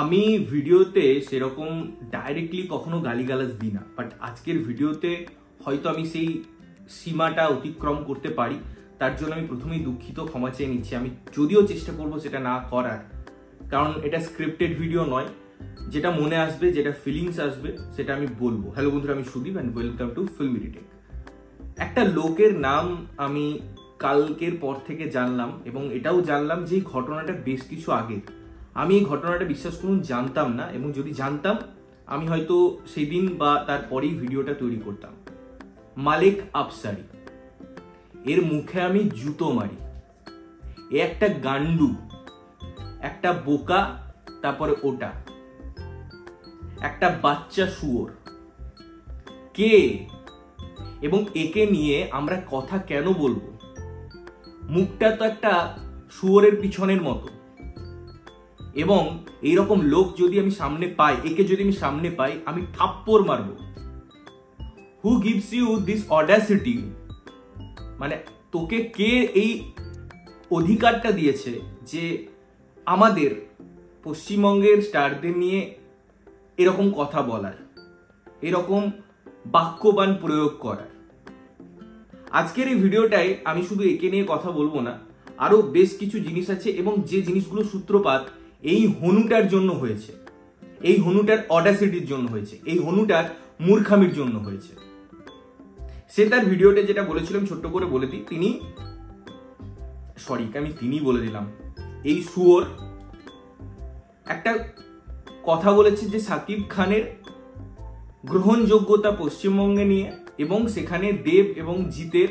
আমি ভিডিওতে সেরকম ডাইরেক্টলি কখনো গালিগালাজ দিই না, বাট আজকের ভিডিওতে হয়তো আমি সেই সীমাটা অতিক্রম করতে পারি। তার জন্য আমি প্রথমেই দুঃখিত, ক্ষমা চেয়ে নিচ্ছি। আমি যদিও চেষ্টা করবো সেটা না করার, কারণ এটা স্ক্রিপ্টেড ভিডিও নয়। যেটা মনে আসবে, যেটা ফিলিংস আসবে সেটা আমি বলবো। হ্যালো বন্ধুরা, আমি Sudip and welcome to filmy retake. একটা লোকের নাম আমি কালকের পর থেকে জানলাম, এবং এটাও জানলাম যে এই ঘটনাটা বেশ কিছু আগে। আমি এই ঘটনাটা বিশ্বাস করুন জানতাম না, এবং যদি জানতাম আমি হয়তো সেদিন বা তারপরেই ভিডিওটা তৈরি করতাম। মালিক আফসারি, এর মুখে আমি জুতো মারি। এ একটা গান্ডু, একটা বোকা, তারপরে ওটা একটা বাচ্চা শুয়োর। কে এবং একে নিয়ে আমরা কথা কেন বলবো? মুখটা তো একটা শুয়োরের পিছনের মতো, এবং এইরকম লোক যদি আমি সামনে পাই, একে যদি আমি সামনে পাই, আমি থাপ্পড় মারবো। Who gives you this audacity? মানে তোকে কে এই অধিকারটা দিয়েছে যে আমাদের পশ্চিমবঙ্গের স্টারদের নিয়ে এরকম কথা বলার, এরকম বাক্যবান প্রয়োগ করার? আজকের এই ভিডিওটায় আমি শুধু একে নিয়ে কথা বলবো না, আরো বেশ কিছু জিনিস আছে, এবং যে জিনিসগুলো সূত্রপাত এই হনুটার জন্য হয়েছে, এই হনুটার অডাসিটির জন্য হয়েছে, এই হনুটার মূর্খামির জন্য হয়েছে। সে তার ভিডিওতে যেটা বলেছিলাম ছোট্ট করে বলে দিই। তিনি বলে দিলাম, এই শুয়োর একটা কথা বলেছে যে সাকিব খানের গ্রহণযোগ্যতা পশ্চিমবঙ্গে নিয়ে, এবং সেখানে দেব এবং জিতের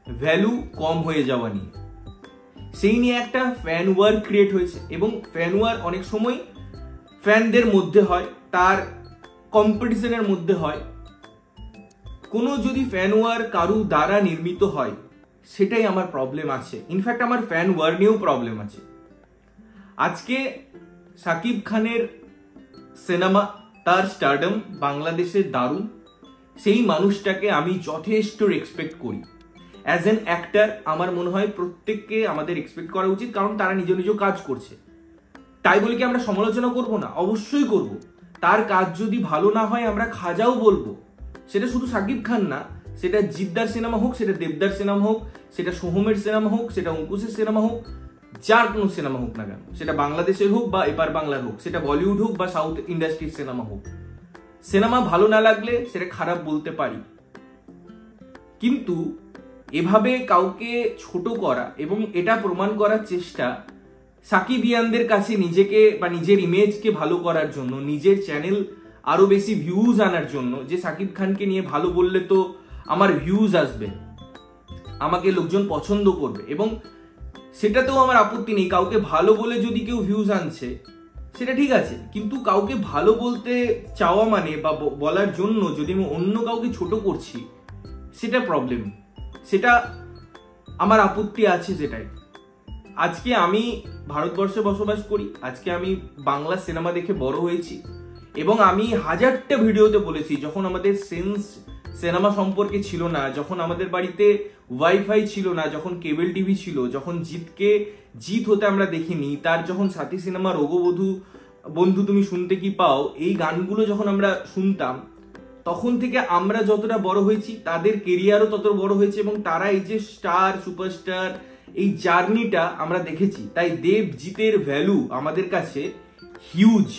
ভ্যালু কম হয়ে যাওয়া নিয়ে। সেই নিয়ে একটা ফ্যান ওয়ার ক্রিয়েট হয়েছে, এবং ফ্যান ওয়ার অনেক সময় ফ্যানদের মধ্যে হয়, তার কম্পিটিশনের মধ্যে হয়। কোনো যদি ফ্যান ওয়ার কারু দ্বারা নির্মিত হয়, সেটাই আমার প্রবলেম আছে। ইনফ্যাক্ট আমার ফ্যান ওয়ার নিয়েও প্রবলেম আছে। আজকে সাকিব খানের সিনেমা, তার স্টারডম বাংলাদেশে দারুণ। সেই মানুষটাকে আমি যথেষ্ট রেসপেক্ট করি। অ্যাজ এন অ্যাক্টার আমার মনে হয় প্রত্যেককে আমাদের এক্সপেক্ট করা উচিত, কারণ তারা নিজ নিজ কাজ করছে। তাই বলে কি আমরা সমালোচনা করব না? অবশ্যই করব। তার কাজ যদি ভালো না হয় আমরা খাজাও বলবো। সেটা শুধু সাকিব খান না, সেটা জিদ্দার সিনেমা হোক, সেটা দেবদার সিনেমা হোক, সেটা সোহমের সিনেমা হোক, সেটা অঙ্কুশের সিনেমা হোক, যার কোনো সিনেমা হোক না কেন, সেটা বাংলাদেশের হোক বা এপার বাংলার হোক, সেটা বলিউড হোক বা সাউথ ইন্ডাস্ট্রির সিনেমা হোক, সিনেমা ভালো না লাগলে সেটা খারাপ বলতে পারি। কিন্তু এভাবে কাউকে ছোট করা এবং এটা প্রমাণ করার চেষ্টা, সাকিবিয়ানদের কাছে নিজেকে বা নিজের ইমেজকে ভালো করার জন্য, নিজের চ্যানেল আরো বেশি ভিউজ আনার জন্য, যে সাকিব খানকে নিয়ে ভালো বললে তো আমার ভিউজ আসবে, আমাকে লোকজন পছন্দ করবে, এবং সেটাতেও আমার আপত্তি নেই। কাউকে ভালো বলে যদি কেউ ভিউজ আনছে সেটা ঠিক আছে, কিন্তু কাউকে ভালো বলতে চাওয়া মানে বা বলার জন্য যদি আমি অন্য কাউকে ছোট করছি, সেটা প্রবলেম, সেটা আমার আপত্তি আছে। যেটাই আজকে আমি ভারতবর্ষে বসবাস করি, আজকে আমি বাংলা সিনেমা দেখে বড় হয়েছি, এবং আমি হাজারটা ভিডিওতে বলেছি, যখন আমাদের সেন্স সিনেমা সম্পর্কে ছিল না, যখন আমাদের বাড়িতে ওয়াইফাই ছিল না, যখন কেবল টিভি ছিল, যখন জিতকে জিত হতে আমরা দেখিনি, তার যখন সাথী সিনেমা রোগবধূ বন্ধু তুমি শুনতে কি পাও, এই গানগুলো যখন আমরা শুনতাম, তখন থেকে আমরা যতটা বড় হয়েছি, তাদের কেরিয়ারও তত বড় হয়েছে, এবং তারা এই যে স্টার সুপারস্টার, এই জার্নিটা আমরা দেখেছি। তাই দেব জিতের ভ্যালু আমাদের কাছে হিউজ।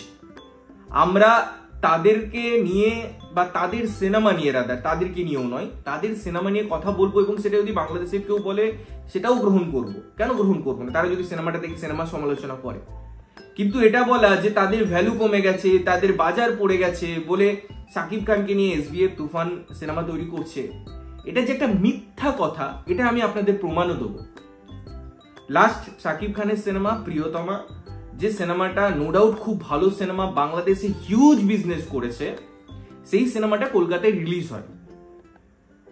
আমরা তাদেরকে নিয়ে বা তাদের সিনেমা নিয়ে, রাদার তাদেরকে নিয়েও নয়, তাদের সিনেমা নিয়ে কথা বলবো, এবং সেটা যদি বাংলাদেশের কেউ বলে সেটাও গ্রহণ করব। কেন গ্রহণ করবো না? তারা যদি সিনেমাটা দেখে সিনেমা সমালোচনা করে। কিন্তু এটা বলা যে তাদের ভ্যালু কমে গেছে, তাদের বাজার পড়ে গেছে বলে সাকিব খানকে নিয়ে এসবিএফ তুফান সিনেমা তৈরি করছে, এটা যে একটা মিথ্যা কথা, এটা আমি আপনাদের প্রমাণও দেবো। লাস্ট সাকিব খানের সিনেমা প্রিয়তমা, যে সিনেমাটা নো ডাউট খুব ভালো সিনেমা, বাংলাদেশে হিউজ বিজনেস করেছে, সেই সিনেমাটা কলকাতায় রিলিজ হয়,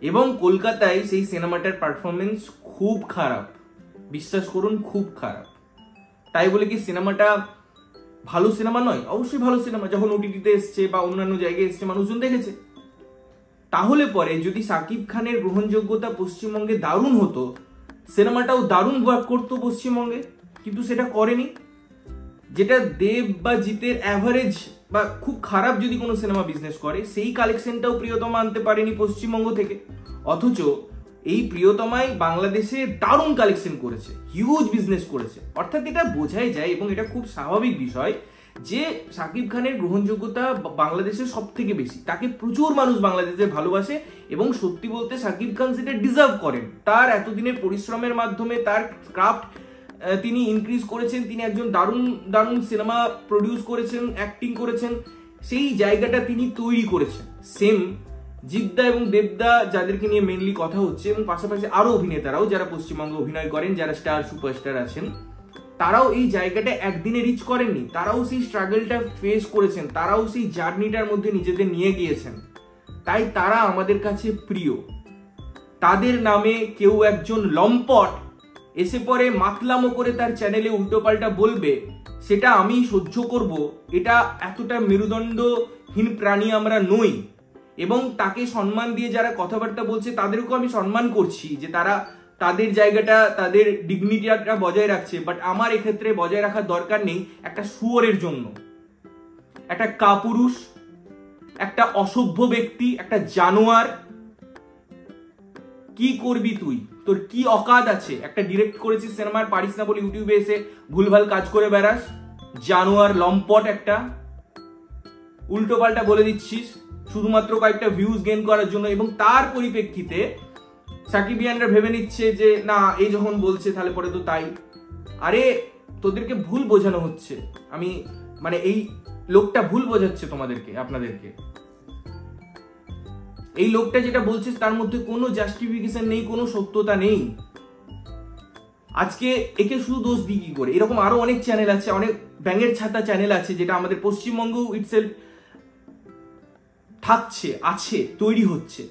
এবং কলকাতায় সেই সিনেমাটার পারফরমেন্স খুব খারাপ, বিশ্বাস করুন খুব খারাপ। তাই বলে কি সিনেমাটা ভালো সিনেমা নয়? অবশ্যই ভালো সিনেমা। যখন ওটিটিতে এসছে বা অন্যান্য জায়গায় এসছে, মানুষজন দেখেছে। তাহলে পরে যদি সাকিব খানের গ্রহণযোগ্যতা পশ্চিমবঙ্গে দারুণ হতো, সিনেমাটাও দারুণ ওয়ার্ক করতো পশ্চিমবঙ্গে, কিন্তু সেটা করেনি। যেটা দেব বা জিতের অ্যাভারেজ বা খুব খারাপ যদি কোনো সিনেমা বিজনেস করে সেই কালেকশনটাও প্রিয়তমা আনতে পারেনি পশ্চিমবঙ্গ থেকে। অথচ এই প্রিয়তমাই বাংলাদেশে দারুণ কালেকশন করেছে, হিউজ বিজনেস করেছে। অর্থাৎ এটা বোঝাই যায় এবং এটা খুব স্বাভাবিক বিষয় যে শাকিব খানের গ্রহণযোগ্যতা বাংলাদেশের সব থেকে বেশি, তাকে প্রচুর মানুষ বাংলাদেশে ভালোবাসে এবং সত্যি বলতে শাকিব খান সেটা ডিজার্ভ করেন। তার এতদিনের পরিশ্রমের মাধ্যমে তার ক্রাফট তিনি ইনক্রিজ করেছেন, তিনি একজন দারুণ দারুণ সিনেমা প্রডিউস করেছেন, অ্যাক্টিং করেছেন, সেই জায়গাটা তিনি তৈরি করেছেন। সেম জিদ্দা এবং দেবদা যাদেরকে নিয়ে মেনলি কথা হচ্ছে, এবং পাশাপাশি আরো অভিনেতারাও যারা পশ্চিমবঙ্গে অভিনয় করেন, যারা স্টার সুপারস্টার আছেন, তারাও এই জায়গাটা একদিনে রিচ করেননি, তারাও সেই স্ট্রাগলটা ফেস করেছেন, তারাও সেই জার্নিটার মধ্যে নিজেদের নিয়ে গিয়েছেন। তাই তারা আমাদের কাছে প্রিয়। তাদের নামে কেউ একজন লম্পট এসে পরে মাতলামো করে তার চ্যানেলে উল্টোপাল্টা বলবে, সেটা আমি সহ্য করব, এটা এতটা মেরুদণ্ডহীন প্রাণী আমরা নই। এবং তাকে সম্মান দিয়ে যারা কথাবার্তা বলছে তাদেরকেও আমি সম্মান করছি যে তারা তাদের জায়গাটা, তাদের ডিগনিটিটা বজায় রাখছে। বাট আমার এক্ষেত্রে বজায় রাখার দরকার নেই একটা শুয়োরের জন্য, একটা কাপুরুষ, একটা অসভ্য ব্যক্তি, একটা জানোয়ার। কি করবি তুই? তোর কি অকাদ আছে? একটা ডিরেক্ট করেছিস সিনেমার, পারিস না বলে ইউটিউবে এসে ভুলভাল কাজ করে বেড়াস, জানোয়ার লম্পট একটা, উল্টো পাল্টা বলে দিচ্ছিস শুধুমাত্র কয়েকটা ভিউজ গেইন করার জন্য। এবং তার পরিপ্রেক্ষিতে সাকিবিয়ানরা ভেবে নিচ্ছে যে না, এই যখন বলছে তাহলে পরে তো তাই। আরে তোদেরকে ভুল বোঝানো হচ্ছে, আমি মানে এই লোকটা ভুল বোঝাচ্ছে তোমাদেরকে, আপনাদেরকে। এই লোকটা যেটা বলছে তার মধ্যে কোনো জাস্টিফিকেশন নেই, কোনো সত্যতা নেই। আজকে একে শুধু দোষ দিই কি করে? এরকম আরো অনেক চ্যানেল আছে, অনেক ব্যাঙের ছাতা চ্যানেল আছে যেটা আমাদের পশ্চিমবঙ্গ ইটসেলফ থাকছে, আছে, তৈরি হচ্ছে,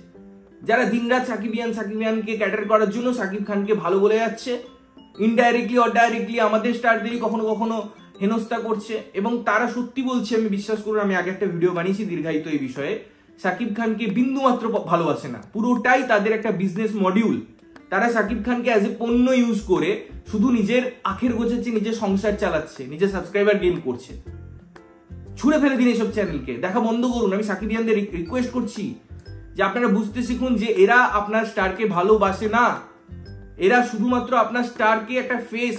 যারা দিনরাত সাকিবিয়ানকে ক্যাটার করার জন্য সাকিব খানকে ভালো বলে যাচ্ছে, ইনডাইরেক্টলি অর ডাইরেক্টলি আমাদের স্টারদেরই কখনো কখনো হেনস্থা করছে। এবং তারা সত্যি বলছে, আমি বিশ্বাস করুন, আমি আগে একটা ভিডিও বানিয়েছি দীর্ঘায়িত এই বিষয়ে, সাকিব খানকে বিন্দুমাত্র ভালোবাসে না, পুরোটাই তাদের একটা বিজনেস মডিউল। তারা সাকিব খানকে অ্যাজ এ পণ্য ইউজ করে শুধু নিজের আখের গোছাচ্ছে, নিজের সংসার চালাচ্ছে, নিজের সাবস্ক্রাইবার গেইন করছে। ছুঁড়ে ফেলে দিন এসব চ্যানেলকে, দেখা বন্ধ করুন। আমি সাকিবিয়ানদের রিকোয়েস্ট করছি যে আপনারা বুঝতে শিখুন যে এরা আপনার স্টারকে ভালোবাসে না, এরা শুধুমাত্র আপনার স্টারকে একটা ফেস,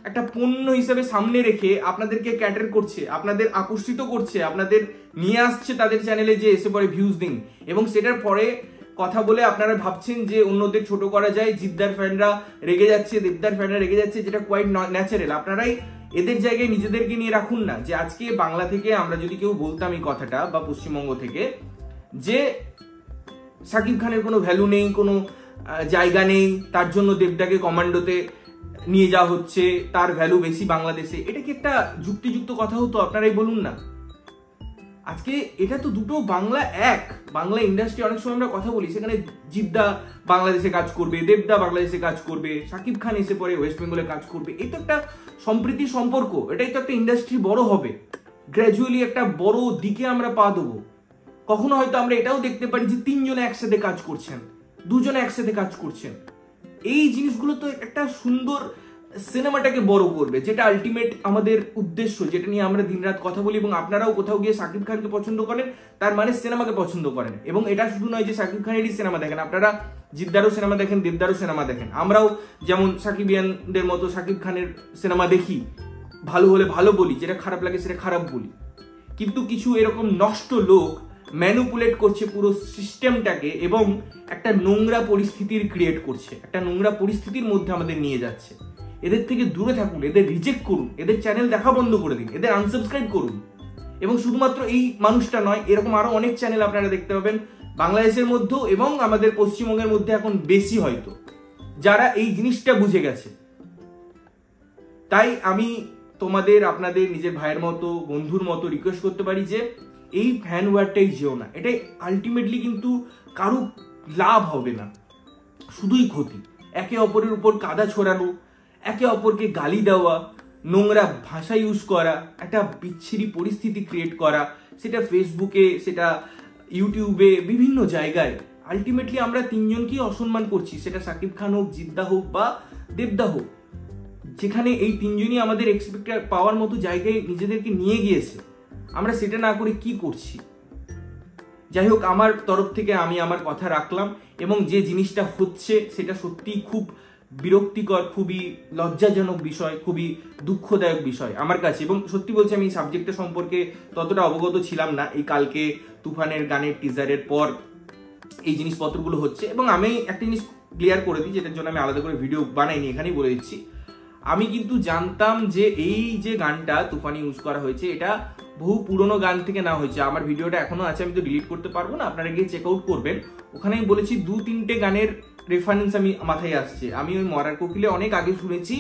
একটা পণ্য হিসেবে সামনে রেখে আপনাদেরকে ক্যাটার করছে, আপনাদের আকর্ষিত করছে, আপনাদের নিয়ে আসছে তাদের চ্যানেলে যে এসে পরে ভিউজ দিন। এবং সেটার পরে কথা বলে আপনারা ভাবছেন যে অন্যদের ছোট করা যায়, জিদ্দার ফ্যানরা রেগে যাচ্ছে, দেবদার ফ্যানরা রেগে যাচ্ছে, যেটা কোয়াইট ন্যাচারাল। আপনারাই এদের জায়গায় নিজেদেরকে নিয়ে রাখুন না। যে আজকে বাংলা থেকে আমরা যদি কেউ বলতাম এই কথাটা, বা পশ্চিমবঙ্গ থেকে, যে সাকিব খানের কোনো ভ্যালু নেই, কোনো জায়গা নেই, তার জন্য দেবদাকে কমান্ডোতে নিয়ে যাওয়া হচ্ছে, তার ভ্যালু বেশি বাংলাদেশে, এটা কি একটা যুক্তিযুক্ত কথা হতো? আপনারাই বলুন না। আজকে এটা তো দুটো বাংলা এক। বাংলা ইন্ডাস্ট্রি অনেক সময় আমরা কথা বলি, সেখানে জিদ্দা বাংলাদেশে কাজ করবে, দেবদা বাংলাদেশে কাজ করবে, সাকিব খান এসে পরে ওয়েস্ট বেঙ্গলে কাজ করবে। এটা একটা সম্প্রীতির সম্পর্ক, এটাই তো একটা ইন্ডাস্ট্রি বড় হবে, গ্র্যাজুয়ালি একটা বড় দিকে আমরা পা দেবো। কখনো হয়তো আমরা এটাও দেখতে পারি যে তিনজনে একসাথে কাজ করছেন, দুজনে একসাথে কাজ করছেন। এই জিনিসগুলো তো একটা সুন্দর সিনেমাটাকে বড় করবে, যেটা আলটিমেট আমাদের উদ্দেশ্য, যেটা নিয়ে আমরা দিনরাত কথা বলি। এবং আপনারাও কোথাও গিয়ে সাকিব খানকে পছন্দ করেন, তার মানে সিনেমাকে পছন্দ করেন। এবং এটা শুধু নয় যে সাকিব খানেরই সিনেমা দেখেন, আপনারা জিদ্দারও সিনেমা দেখেন, দেবদারও সিনেমা দেখেন। আমরাও যেমন সাকিবিয়ানদের মতো সাকিব খানের সিনেমা দেখি, ভালো হলে ভালো বলি, যেটা খারাপ লাগে সেটা খারাপ বলি। কিন্তু কিছু এরকম নষ্ট লোক ম্যানিপুলেট করছে পুরো সিস্টেমটাকে এবং একটা নোংরা পরিস্থিতির ক্রিয়েট করছে, একটা নোংরা পরিস্থিতির মধ্যে আমাদের নিয়ে যাচ্ছে। এদের থেকে দূরে থাকুন, এদের রিজেক্ট করুন, এদের চ্যানেল দেখা বন্ধ করে দিন, এদের আনসাবস্ক্রাইব করুন। এবং শুধুমাত্র এই মানুষটা নয়, এরকম আরো অনেক চ্যানেল আপনারা দেখতে পাবেন বাংলাদেশের মধ্যেও এবং আমাদের পশ্চিমবঙ্গের মধ্যে এখন বেশি, হয়তো যারা এই জিনিসটা বুঝে গেছে। তাই আমি তোমাদের, আপনাদের নিজের ভাইয়ের মতো, বন্ধুর মতো রিকোয়েস্ট করতে পারি যে এই ফ্যান ওয়ারটাই যেও না। এটাই আলটিমেটলি কিন্তু কারো লাভ হবে না, শুধুই ক্ষতি। একে অপরের উপর কাদা ছড়ানো, একে অপরকে গালি দেওয়া, নোংরা ভাষা ইউজ করা, একটা বিচ্ছিরি পরিস্থিতি ক্রিয়েট করা, সেটা ফেসবুকে, সেটা ইউটিউবে, বিভিন্ন জায়গায়। আলটিমেটলি আমরা তিনজনকেই অসম্মান করছি, সেটা সাকিব খান হোক, জিদ্দা হোক বা দেবদা হোক। যেখানে এই তিনজনই আমাদের এক্সপেক্ট পাওয়ার মতো জায়গায় নিজেদেরকে নিয়ে গিয়েছে, আমরা সেটা না করে কি করছি? যাই হোক, আমার তরফ থেকে আমি আমার কথা রাখলাম, এবং যে জিনিসটা হচ্ছে সেটা সত্যিই খুব বিরক্তিকর, খুবই লজ্জাজনক বিষয়, খুবই দুঃখদায়ক বিষয় আমার কাছে। এবং সত্যি বলছি, আমি এই সাবজেক্টটা সম্পর্কে ততটা অবগত ছিলাম না। এই কালকে তুফানের গানের টিজারের পর এই জিনিসপত্রগুলো হচ্ছে, এবং আমি একটা জিনিস ক্লিয়ার করে দিই, যেটার জন্য আমি আলাদা করে ভিডিও বানাইনি, এখানেই বলে দিচ্ছি। আমি কিন্তু জানতাম যে এই যে গানটা তুফান ইউজ করা হয়েছে, এটা বহু পুরনো গান থেকে না হয়েছে। আমার ভিডিওটা এখনো আছে, আমি তো ডিলিট করতে পারবো না, আপনারা গিয়ে চেক আউট করবেন। ওখানে আমি বলেছি 2-3টে গানের রেফারেন্স আমি মাথায় আসছে। আমি ওই মরার কোকিলে অনেক আগে শুনেছি।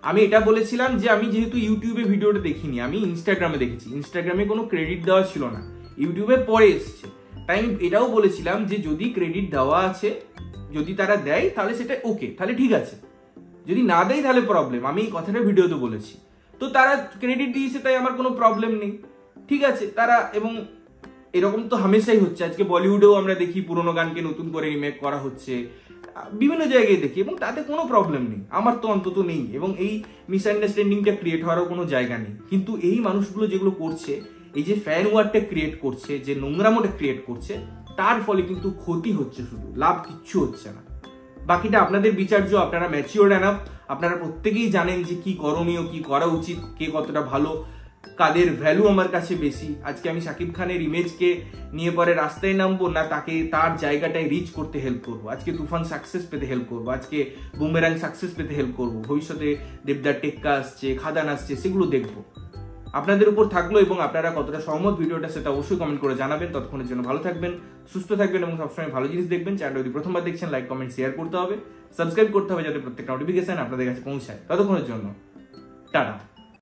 আমি এটা বলেছিলাম যে আমি যেহেতু ইউটিউবে ভিডিওটা দেখিনি, আমি ইনস্টাগ্রামে দেখেছি। ইনস্টাগ্রামে কোনো ক্রেডিট দেওয়া ছিল না, ইউটিউবে পরে এসছে। তাই আমি এটাও বলেছিলাম যে যদি ক্রেডিট দেওয়া আছে, যদি তারা দেয় তাহলে সেটা ওকে, তাহলে ঠিক আছে। যদি না দেয় তাহলে প্রবলেম। আমি এই কথাটা ভিডিওতে বলেছি। তো তারা ক্রেডিট দিয়েছে, তাই আমার কোনো প্রবলেম নেই, ঠিক আছে। তারা, এবং এরকম তো হামেশাই হচ্ছে। আজকে বলিউডেও আমরা দেখি পুরোনো গানকে নতুন করে রিমেক করা হচ্ছে, বিভিন্ন জায়গায় দেখি, এবং তাতে কোনো প্রবলেম নেই, আমার তো অন্তত নেই। এবং এই মিসআন্ডারস্ট্যান্ডিংটা ক্রিয়েট হওয়ারও কোনো জায়গা নেই। কিন্তু এই মানুষগুলো যেগুলো করছে, এই যে ফ্যান ওয়ারটা ক্রিয়েট করছে, যে নোংরামোটা ক্রিয়েট করছে, তার ফলে কিন্তু ক্ষতি হচ্ছে, শুধু লাভ কিচ্ছু হচ্ছে না। বাকিটা আপনাদের বিচার্য, আপনারা ম্যাচিওর এনাফ, আপনারা প্রত্যেকেই জানেন যে কি করণীয়, কি করা উচিত, কে কতটা ভালো, কাদের ভ্যালু আমার কাছে বেশি। আজকে আমি শাকিব খানের ইমেজকে নিয়ে পরে রাস্তায় নামবো, না তাকে তার জায়গাটায় রিচ করতে হেল্প করবো? আজকে তুফান সাকসেস পেতে হেল্প করবো, আজকে বুমেরাং সাকসেস পেতে হেল্প করবো, ভবিষ্যতে দেবদার টেক্কা আসছে, খাদান আসছে, সেগুলো দেখবো। আপনাদের উপর থাকলো, এবং আপনারা কতটা সহমত ভিডিওটা সেটা অবশ্যই কমেন্ট করে জানাবেন। ততক্ষণের জন্য ভালো থাকবেন, সুস্থ থাকবেন, এবং সবসময় ভালো জিনিস দেখবেন। চ্যানেলটা যদি প্রথমবার দেখছেন, লাইক কমেন্ট শেয়ার করতে হবে, সাবস্ক্রাইব করতে হবে, যাতে প্রত্যেকটা নোটিফিকেশন আপনাদের কাছে পৌঁছায়। ততক্ষণের জন্য টাটা।